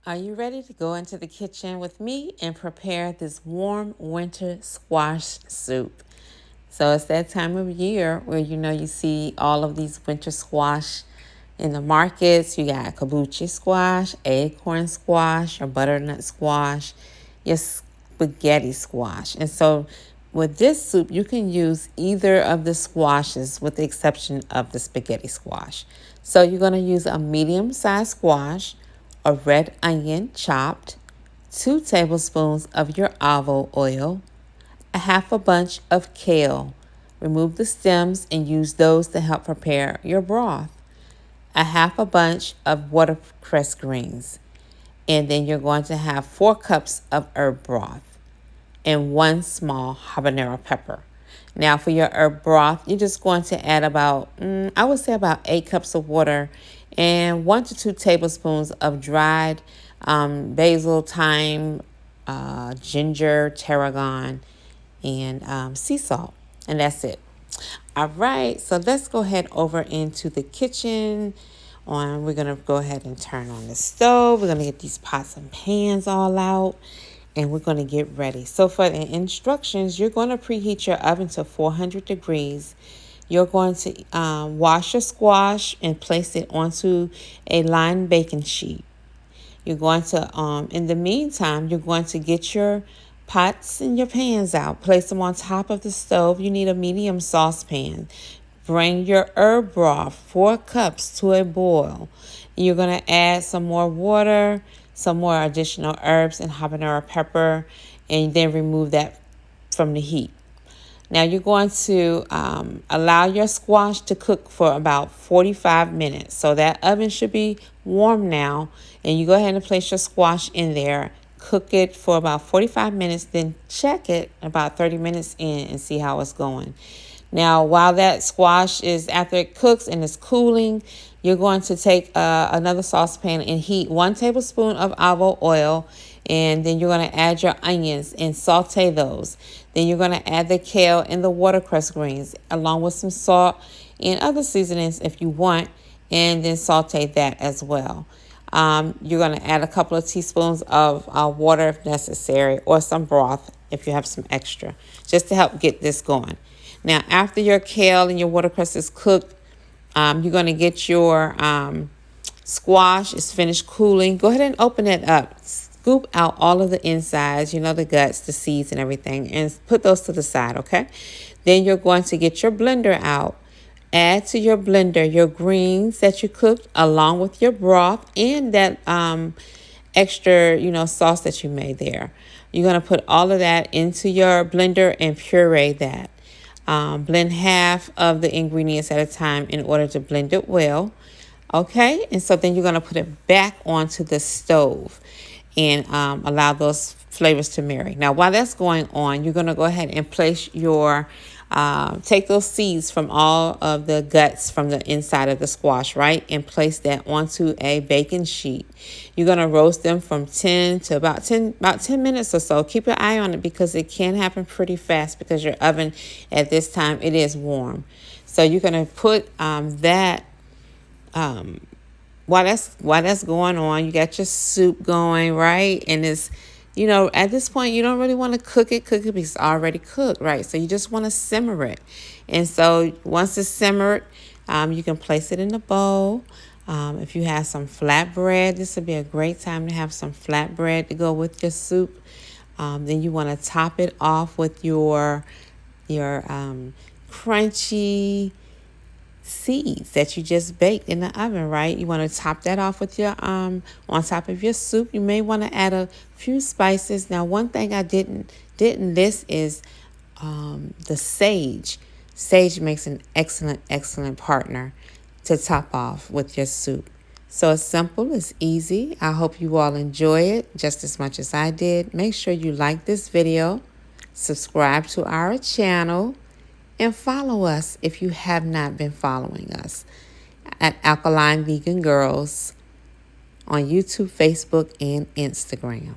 Are you ready to go into the kitchen with me and prepare this warm winter squash soup? So it's that time of year where you see all of these winter squash in the markets. You got kabocha squash, acorn squash, or butternut squash, your spaghetti squash. And so with this soup, you can use either of the squashes with the exception of the spaghetti squash. So you're going to use a medium-sized squash, a red onion chopped, 2 tablespoons of your olive oil, a half a bunch of kale. Remove the stems and use those to help prepare your broth. A half a bunch of watercress greens. And then you're going to have 4 cups of herb broth and 1 small habanero pepper. Now for your herb broth, you're just going to add about, I would say about 8 cups of water and 1 to 2 tablespoons of dried basil, thyme, ginger, tarragon, and sea salt. And that's it. All right, so let's go ahead over into the kitchen. We're going to go ahead and turn on the stove. We're going to get these pots and pans all out. And we're going to get ready. So for the instructions, you're going to preheat your oven to 400 degrees. You're going to wash your squash and place it onto a lined baking sheet. You're going to, in the meantime, you're going to get your pots and your pans out. Place them on top of the stove. You need a medium saucepan. Bring your herb broth, 4 cups, to a boil. You're going to add some more water, some more additional herbs and habanero pepper, and then remove that from the heat. Now you're going to allow your squash to cook for about 45 minutes. So that oven should be warm now, and you go ahead and place your squash in there. Cook it for about 45 minutes, then check it about 30 minutes in and see how it's going. Now, while that squash is, after it cooks and is cooling, you're going to take another saucepan and heat 1 tablespoon of olive oil, and then you're going to add your onions and saute those. Then you're going to add the kale and the watercress greens along with some salt and other seasonings if you want, and then saute that as well. You're going to add a couple of teaspoons of water if necessary, or some broth if you have some extra, just to help get this going. Now, after your kale and your watercress is cooked, you're going to get your squash is finished cooling. Go ahead and open it up. Scoop out all of the insides, the guts, the seeds and everything, and put those to the side, okay? Then you're going to get your blender out. Add to your blender your greens that you cooked along with your broth and that extra, sauce that you made there. You're going to put all of that into your blender and puree that. Blend half of the ingredients at a time in order to blend it well. Okay, and so then you're going to put it back onto the stove and allow those flavors to marry. Now, while that's going on, you're going to go ahead and place your, take those seeds from all of the guts from the inside of the squash, right? And place that onto a baking sheet. You're going to roast them from 10 to about 10 minutes or so. Keep your eye on it because it can happen pretty fast because your oven at this time, it is warm. So you're going to put that, while that's going on, you got your soup going, right? And it's, at this point, you don't really want to cook it because it's already cooked, right? So you just want to simmer it. And so once it's simmered, you can place it in a bowl. If you have some flatbread, this would be a great time to have some flatbread to go with your soup. Then you want to top it off with your crunchy seeds that you just baked in the oven, right? You want to top that off with your on top of your soup. You may want to add a few spices. Now, one thing I didn't list is the sage. Sage makes an excellent partner to top off with your soup. So it's simple, it's easy. I hope you all enjoy it just as much as I did. Make sure you like this video, subscribe to our channel, and follow us if you have not been following us at Alkaline Vegan Girls on YouTube, Facebook, and Instagram.